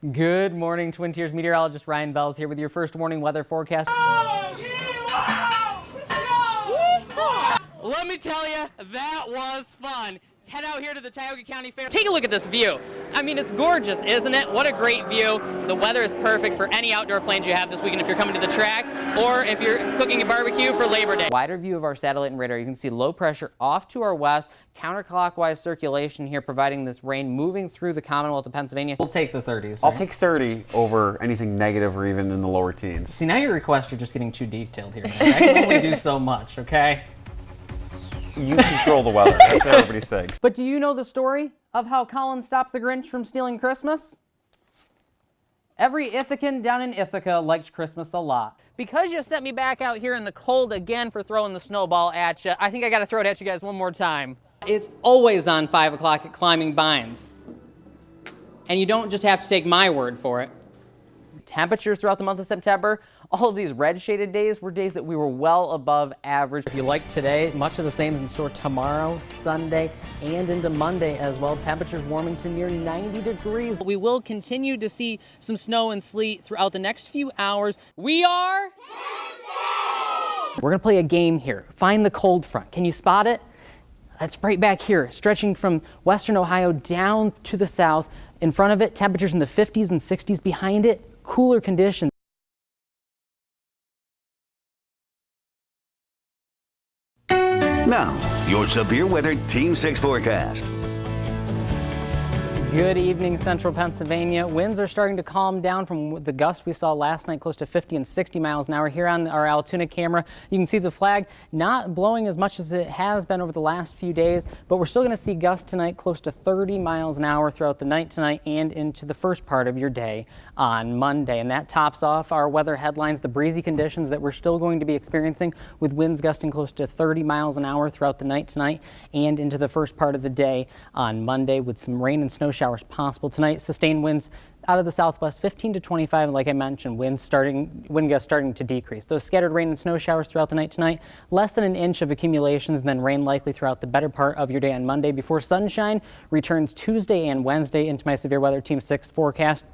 Good morning, Twin Tiers meteorologist Ryan Belz here with your first warning weather forecast. Let me tell you, that was fun. Head out here to the Tioga County Fair. Take a look at this view. I mean, it's gorgeous, isn't it? What a great view. The weather is perfect for any outdoor plans you have this weekend if you're coming to the track or if you're cooking a barbecue for Labor Day. Wider view of our satellite and radar, you can see low pressure off to our west, counterclockwise circulation here providing this rain moving through the Commonwealth of Pennsylvania. We'll take the 30s. I'll take 30 over anything negative or even in the lower teens. See, now your requests are just getting too detailed here. I can only do so much, okay? You control the weather. That's what everybody thinks. But do you know the story of how Colin stopped the Grinch from stealing Christmas? Every Ithacan down in Ithaca liked Christmas a lot. Because you sent me back out here in the cold again for throwing the snowball at you, I think I got to throw it at you guys one more time. It's always on 5 o'clock at Climbing Vines. And you don't just have to take my word for it. Temperatures throughout the month of September, all of these red shaded days were days that we were well above average. If you like today, much of the same is in store tomorrow, Sunday, and into Monday as well. Temperatures warming to near 90 degrees. We will continue to see some snow and sleet throughout the next few hours. We are We're gonna play a game here. Find the cold front. Can you spot it? That's right back here, stretching from western Ohio down to the south. In front of it, temperatures in the 50s and 60s. Behind it, cooler conditions. Now, your severe weather Team 6 forecast. Good evening, central Pennsylvania. Winds are starting to calm down from the gusts we saw last night, close to 50 and 60 miles an hour. Here on our Altoona camera, you can see the flag not blowing as much as it has been over the last few days, but we're still going to see gusts tonight close to 30 miles an hour throughout the night tonight and into the first part of your day on Monday. And that tops off our weather headlines, the breezy conditions that we're still going to be experiencing with winds gusting close to 30 miles an hour throughout the night tonight and into the first part of the day on Monday with some rain and snow showers possible tonight. Sustained winds out of the southwest 15 to 25, and like I mentioned, wind gusts starting to decrease. Those scattered rain and snow showers throughout the night tonight, less than an inch of accumulations, and then rain likely throughout the better part of your day on Monday before sunshine returns Tuesday and Wednesday into my severe weather Team 6 forecast.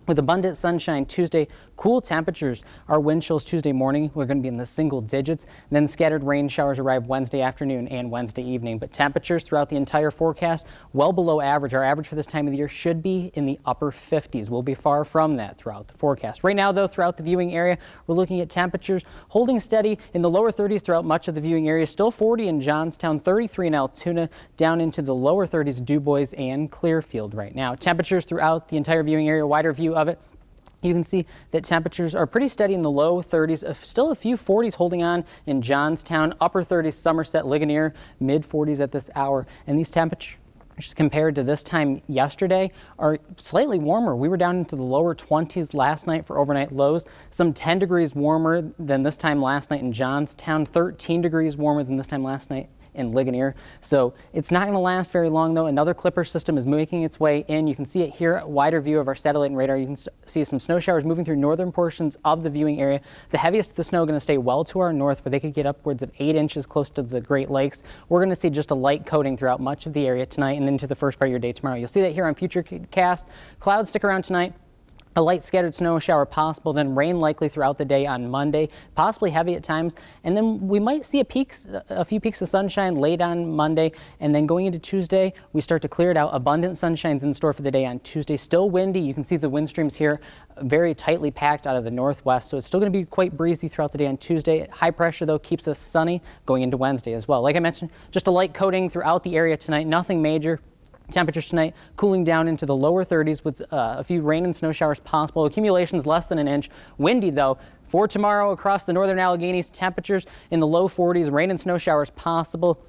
With abundant sunshine Tuesday, cool temperatures. Our wind chills Tuesday morning, we're going to be in the single digits. Then scattered rain showers arrive Wednesday afternoon and Wednesday evening. But temperatures throughout the entire forecast well below average. Our average for this time of the year should be in the upper 50s. We'll be far from that throughout the forecast. Right now, though, throughout the viewing area, we're looking at temperatures holding steady in the lower 30s throughout much of the viewing area. Still 40 in Johnstown, 33 in Altoona, down into the lower 30s, Du Bois and Clearfield right now. Temperatures throughout the entire viewing area, wider view of it. You can see that temperatures are pretty steady in the low 30s, still a few 40s holding on in Johnstown, upper 30s, Somerset, Ligonier, mid 40s at this hour. And these temperatures compared to this time yesterday are slightly warmer. We were down into the lower 20s last night for overnight lows, some 10 degrees warmer than this time last night in Johnstown, 13 degrees warmer than this time last night in Ligonier. So it's not going to last very long though. Another clipper system is making its way in. You can see it here, a wider view of our satellite and radar. You can see some snow showers moving through northern portions of the viewing area. The heaviest of the snow going to stay well to our north where they could get upwards of 8 inches close to the Great Lakes. We're going to see just a light coating throughout much of the area tonight and into the first part of your day tomorrow. You'll see that here on Futurecast. Clouds stick around tonight. A light scattered snow shower possible, then rain likely throughout the day on Monday, possibly heavy at times, and then we might see a few peaks of sunshine late on Monday, and then going into Tuesday, we start to clear it out. Abundant sunshine's in store for the day on Tuesday. Still windy. You can see the wind streams here very tightly packed out of the northwest, so it's still going to be quite breezy throughout the day on Tuesday. High pressure, though, keeps us sunny going into Wednesday as well. Like I mentioned, just a light coating throughout the area tonight, nothing major. Temperatures tonight cooling down into the lower 30s with a few rain and snow showers possible. Accumulations less than an inch. Windy though. For tomorrow across the northern Alleghenies, temperatures in the low 40s, rain and snow showers possible.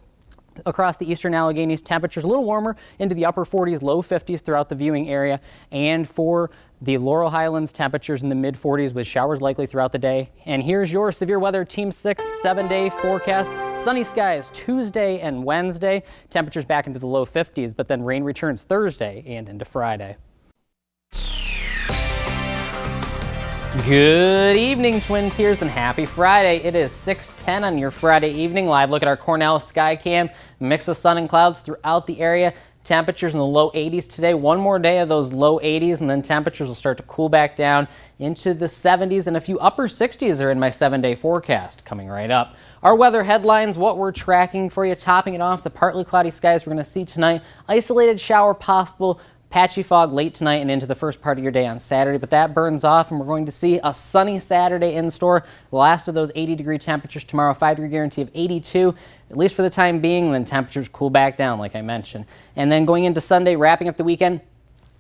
Across the eastern Alleghenies, temperatures a little warmer into the upper 40s, low 50s throughout the viewing area. And for the Laurel Highlands, temperatures in the mid 40s with showers likely throughout the day. And here's your severe weather Team 6 7-day forecast. Sunny skies Tuesday and Wednesday. Temperatures back into the low 50s, but then rain returns Thursday and into Friday. Good evening, Twin Tiers, and happy Friday. It is 6:10 on your Friday evening. Live look at our Cornell Skycam. Mix of sun and clouds throughout the area. Temperatures in the low 80s today. One more day of those low 80s, and then temperatures will start to cool back down into the 70s, and a few upper 60s are in my 7-day forecast coming right up. Our weather headlines, what we're tracking for you, topping it off, the partly cloudy skies we're going to see tonight. Isolated shower possible. Patchy fog late tonight and into the first part of your day on Saturday, but that burns off and we're going to see a sunny Saturday in store. The last of those 80-degree temperatures tomorrow, 5-degree guarantee of 82, at least for the time being, and then temperatures cool back down like I mentioned. And then going into Sunday, wrapping up the weekend,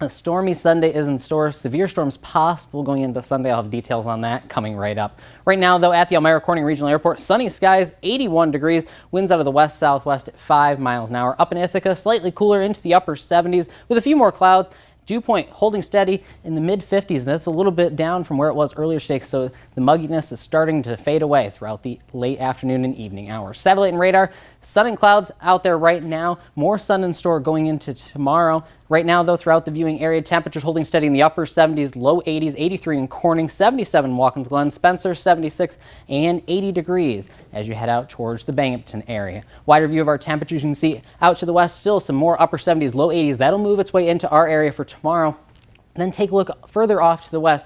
a stormy Sunday is in store. Severe storms possible going into Sunday. I'll have details on that coming right up. Right now, though, at the Elmira Corning Regional Airport, sunny skies, 81 degrees, winds out of the west-southwest at 5 miles an hour. Up in Ithaca, slightly cooler into the upper 70s with a few more clouds. Dew point holding steady in the mid-50s. That's a little bit down from where it was earlier today, so the mugginess is starting to fade away throughout the late afternoon and evening hours. Satellite and radar, sun and clouds out there right now. More sun in store going into tomorrow. Right now, though, throughout the viewing area, temperatures holding steady in the upper 70s, low 80s, 83 in Corning, 77 Watkins Glen, Spencer, 76, and 80 degrees as you head out towards the Binghamton area. Wider view of our temperatures, you can see out to the west, still some more upper 70s, low 80s. That'll move its way into our area for tomorrow. And then take a look further off to the west,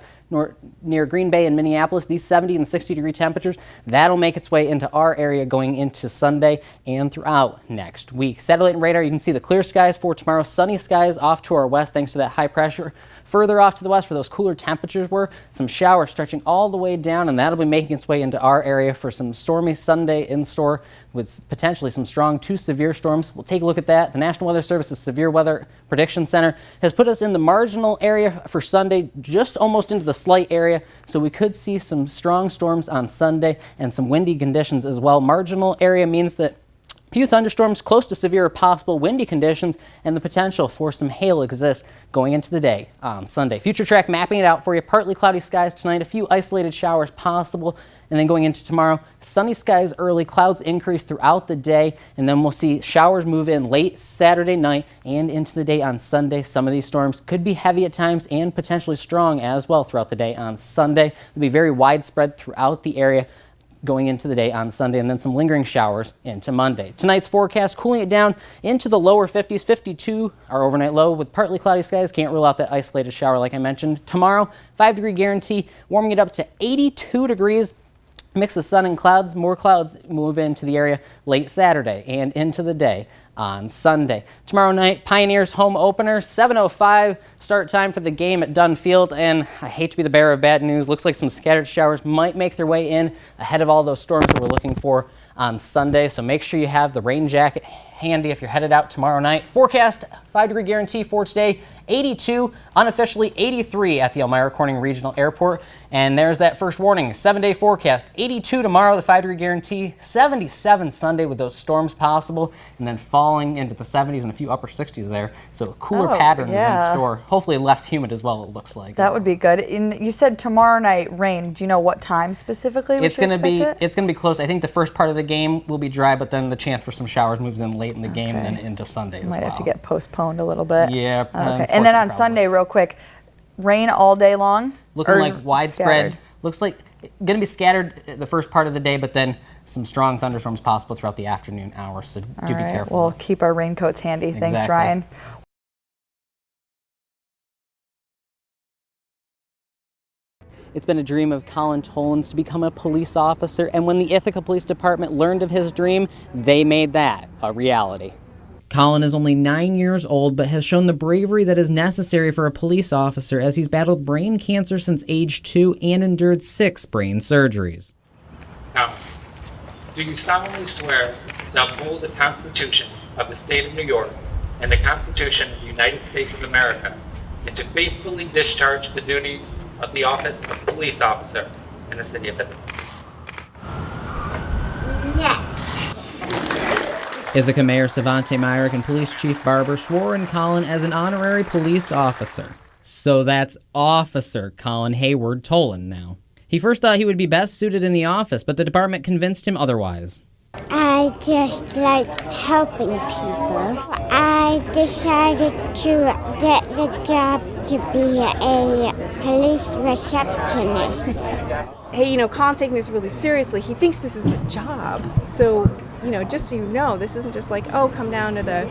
near Green Bay and Minneapolis, these 70 and 60-degree temperatures, that'll make its way into our area going into Sunday and throughout next week. Satellite and radar, you can see the clear skies for tomorrow, sunny skies off to our west thanks to that high pressure. Further off to the west where those cooler temperatures were, some showers stretching all the way down, and that'll be making its way into our area for some stormy Sunday in store with potentially some strong to severe storms. We'll take a look at that. The National Weather Service's Severe Weather Prediction Center has put us in the marginal area for Sunday, just almost into the slight area, so we could see some strong storms on Sunday and some windy conditions as well. Marginal area means that few thunderstorms close to severe are possible, windy conditions, and the potential for some hail exists going into the day on Sunday. Future track mapping it out for you. Partly cloudy skies tonight, a few isolated showers possible, and then going into tomorrow, sunny skies early, clouds increase throughout the day, and then we'll see showers move in late Saturday night and into the day on Sunday. Some of these storms could be heavy at times and potentially strong as well throughout the day on Sunday. They'll be very widespread throughout the area going into the day on Sunday, and then some lingering showers into Monday. Tonight's forecast, cooling it down into the lower 50s, 52 our overnight low with partly cloudy skies. Can't rule out that isolated shower like I mentioned. Tomorrow, 5-degree guarantee, warming it up to 82 degrees. Mix of sun and clouds. More clouds move into the area late Saturday and into the day on Sunday. Tomorrow night, Pioneers home opener, 7:05 start time for the game at Dunn Field, and I hate to be the bearer of bad news. Looks like some scattered showers might make their way in ahead of all those storms that we're looking for on Sunday, so make sure you have the rain jacket handy if you're headed out tomorrow night. Forecast, 5-degree guarantee for today, 82, unofficially 83 at the Elmira Corning Regional Airport. And there's that first warning, 7-day forecast, 82 tomorrow, the 5-degree guarantee, 77 Sunday with those storms possible, and then falling into the 70s and a few upper 60s there. So a cooler pattern is in store. Hopefully less humid as well, it looks like. That would be good. And you said tomorrow night rain. Do you know what time specifically we should expect it? It's going to be close. I think the first part of the game will be dry, but then the chance for some showers moves in late in the game and then into Sunday as well. Might have to get postponed a little bit. Yeah. Okay. And then on Sunday, real quick, rain all day long? Looking like widespread. Scattered? Looks like going to be scattered the first part of the day, but then some strong thunderstorms possible throughout the afternoon hours, so do be careful. We'll keep our raincoats handy. Exactly. Thanks, Ryan. It's been a dream of Colin Tolan's to become a police officer, and when the Ithaca Police Department learned of his dream, they made that a reality. Colin is only 9 years old, but has shown the bravery that is necessary for a police officer as he's battled brain cancer since age 2 and endured 6 brain surgeries. Now, do you solemnly swear to uphold the Constitution of the State of New York and the Constitution of the United States of America, and to faithfully discharge the duties of the office of police officer in the city of Ithaca? Yes. Ithaca Mayor Savante Myrick and Police Chief Barber swore in Colin as an honorary police officer. So that's Officer Colin Hayward Tolan now. He first thought he would be best suited in the office, but the department convinced him otherwise. I just like helping people. I decided to get the job to be a police receptionist. Hey, you know, Colin's taking this really seriously. He thinks this is a job. So, you know, just so you know, this isn't just like, oh, come down to the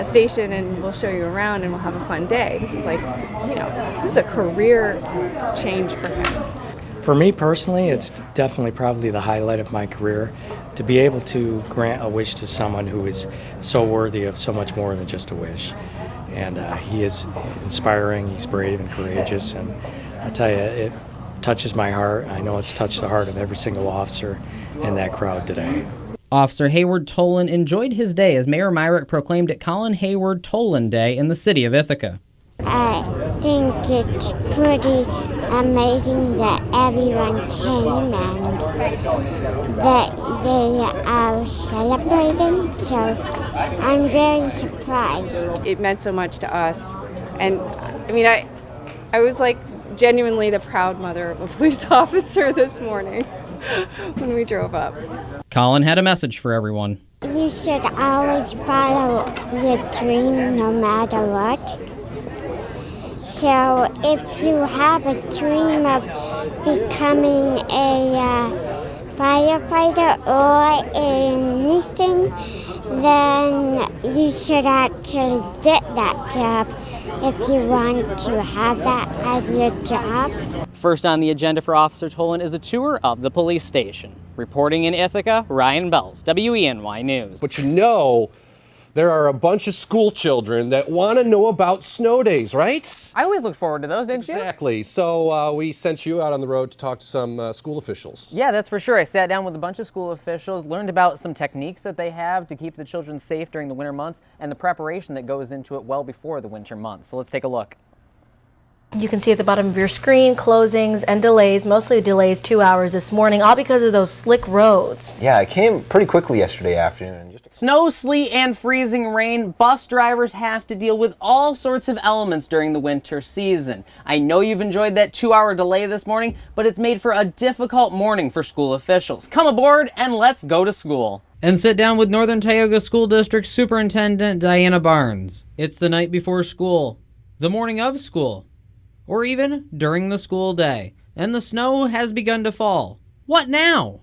station and we'll show you around and we'll have a fun day. This is like, this is a career change for him. For me personally, it's definitely probably the highlight of my career to be able to grant a wish to someone who is so worthy of so much more than just a wish. And he is inspiring, he's brave and courageous, and I tell you, it touches my heart. I know it's touched the heart of every single officer in that crowd today. Officer Hayward Tolan enjoyed his day as Mayor Myrick proclaimed it Colin Hayward Tolan Day in the city of Ithaca. I think it's pretty amazing that everyone came and that they are celebrating, so I'm very surprised. It meant so much to us. And I was like genuinely the proud mother of a police officer this morning when we drove up. Colin had a message for everyone. You should always follow your dream no matter what. So if you have a dream of becoming a firefighter or anything, then you should actually get that job if you want to have that as your job. First on the agenda for Officer Tolan is a tour of the police station. Reporting in Ithaca, Ryan Belz, WENY News. But there are a bunch of school children that want to know about snow days, right? I always look forward to those, didn't you? Exactly. So we sent you out on the road to talk to some school officials. Yeah, that's for sure. I sat down with a bunch of school officials, learned about some techniques that they have to keep the children safe during the winter months and the preparation that goes into it well before the winter months. So let's take a look. You can see at the bottom of your screen closings and delays, mostly delays 2 hours this morning, all because of those slick roads. Yeah, it came pretty quickly yesterday afternoon. Snow, sleet, and freezing rain, bus drivers have to deal with all sorts of elements during the winter season. I know you've enjoyed that 2-hour delay this morning, but it's made for a difficult morning for school officials. Come aboard and let's go to school. And sit down with Northern Tioga School District Superintendent Diana Barnes. It's the night before school, the morning of school, or even during the school day, and the snow has begun to fall. What now?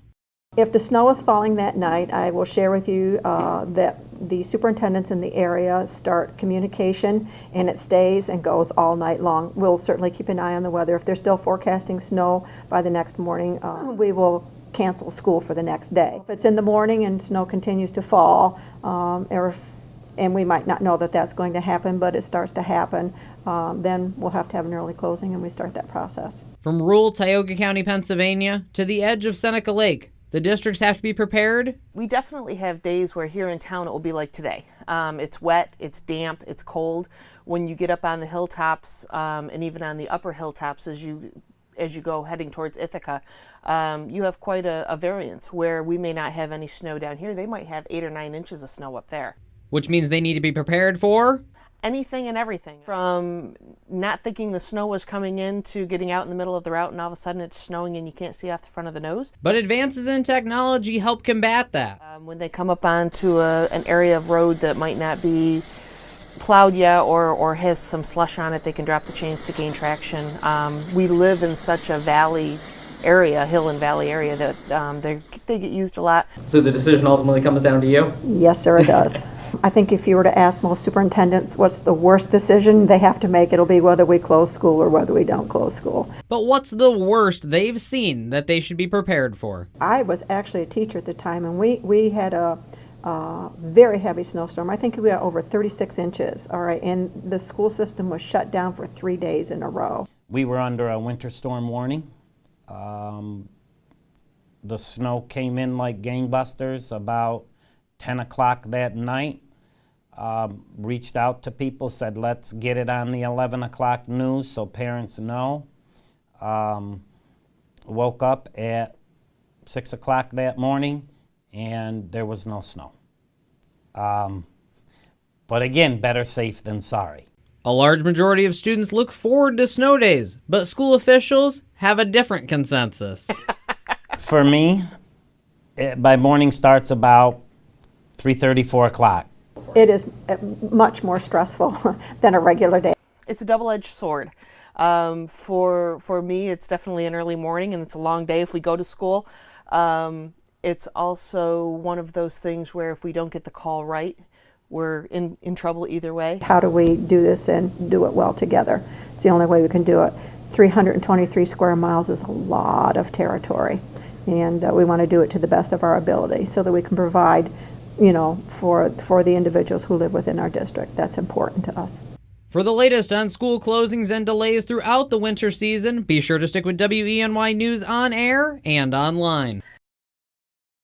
If the snow is falling that night, I will share with you that the superintendents in the area start communication, and it stays and goes all night long. We'll certainly keep an eye on the weather. If they're still forecasting snow by the next morning, we will cancel school for the next day. If it's in the morning and snow continues to fall, and we might not know that that's going to happen, but it starts to happen, then we'll have to have an early closing, and we start that process. From rural Tioga County, Pennsylvania, to the edge of Seneca Lake, the districts have to be prepared. We definitely have days where here in town it will be like today. It's wet, it's damp, it's cold. When you get up on the hilltops and even on the upper hilltops as you go heading towards Ithaca, you have quite a variance where we may not have any snow down here. They might have 8 or 9 inches of snow up there. Which means they need to be prepared for anything and everything, from not thinking the snow was coming in to getting out in the middle of the route and all of a sudden it's snowing and you can't see off the front of the nose. But advances in technology help combat that. When they come up onto an area of road that might not be plowed yet or has some slush on it, they can drop the chains to gain traction. We live in such a valley area, hill and valley area, that they get used a lot. So the decision ultimately comes down to you? Yes, sir, it does. I think if you were to ask most superintendents what's the worst decision they have to make, it'll be whether we close school or whether we don't close school. But what's the worst they've seen that they should be prepared for? I was actually a teacher at the time, and we had a very heavy snowstorm. I think we had over 36 inches, all right, and the school system was shut down for 3 days in a row. We were under a winter storm warning. The snow came in like gangbusters about 10 o'clock that night. Reached out to people, said let's get it on the 11 o'clock news so parents know. Woke up at 6 o'clock that morning and there was no snow. But again, better safe than sorry. A large majority of students look forward to snow days, but school officials have a different consensus. For me, my morning starts about 3:30, 4 o'clock. It is much more stressful than a regular day. It's a double-edged sword. For me, it's definitely an early morning and it's a long day if we go to school. It's also one of those things where if we don't get the call right, we're in trouble either way. How do we do this and do it well together? It's the only way we can do it. 323 square miles is a lot of territory, and we want to do it to the best of our ability so that we can provide, you know, for the individuals who live within our district. That's important to us. For the latest on school closings and delays throughout the winter season, be sure to stick with WENY News on air and online.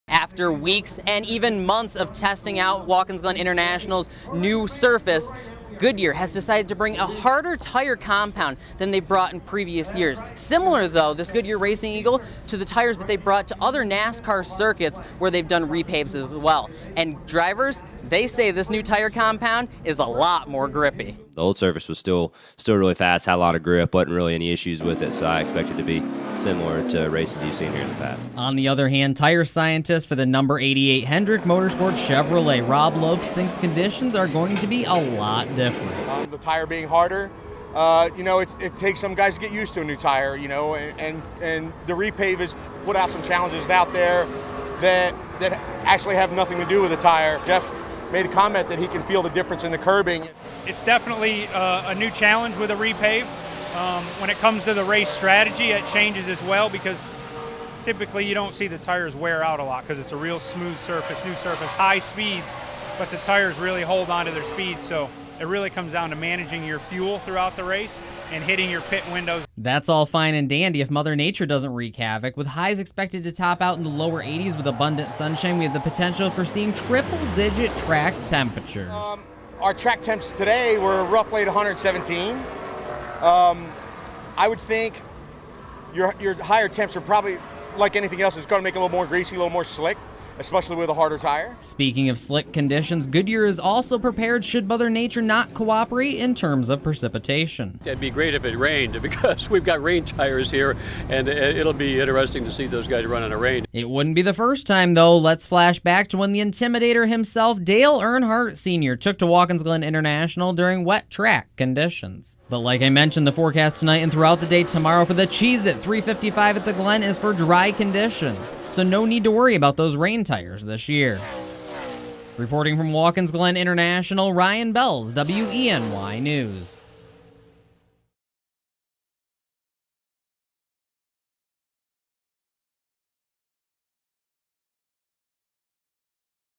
After weeks and even months of testing out Watkins Glen International's new surface, Goodyear has decided to bring a harder tire compound than they brought in previous years. Similar, though, this Goodyear Racing Eagle to the tires that they brought to other NASCAR circuits where they've done repaves as well. And drivers, they say this new tire compound is a lot more grippy. The old surface was still really fast, had a lot of grip, wasn't really any issues with it, so I expect it to be similar to races you've seen here in the past. On the other hand, tire scientist for the number 88 Hendrick Motorsports Chevrolet, Rob Lopes, thinks conditions are going to be a lot different. The tire being harder, you know, it takes some guys to get used to a new tire, you know, and the repave has put out some challenges out there that actually have nothing to do with the tire. Jeff made a comment that he can feel the difference in the curbing. It's definitely a new challenge with a repave. When it comes to the race strategy, it changes as well because typically you don't see the tires wear out a lot because it's a real smooth surface, new surface, high speeds, but the tires really hold on to their speed. So it really comes down to managing your fuel throughout the race and hitting your pit windows. That's all fine and dandy if Mother Nature doesn't wreak havoc. With highs expected to top out in the lower 80s with abundant sunshine, we have the potential for seeing triple-digit track temperatures. Our track temps today were roughly at 117. I would think your higher temps are probably, like anything else, it's going to make it a little more greasy, a little more slick, especially with a harder tire. Speaking of slick conditions, Goodyear is also prepared should Mother Nature not cooperate in terms of precipitation. It'd be great if it rained because we've got rain tires here, and it'll be interesting to see those guys run in the rain. It wouldn't be the first time, though. Let's flash back to when the Intimidator himself, Dale Earnhardt Sr., took to Watkins Glen International during wet track conditions. But like I mentioned, the forecast tonight and throughout the day tomorrow for the Cheez-It 355 at the Glen is for dry conditions, so no need to worry about those rain tires this year. Reporting from Watkins Glen International, Ryan Belz, WENY News.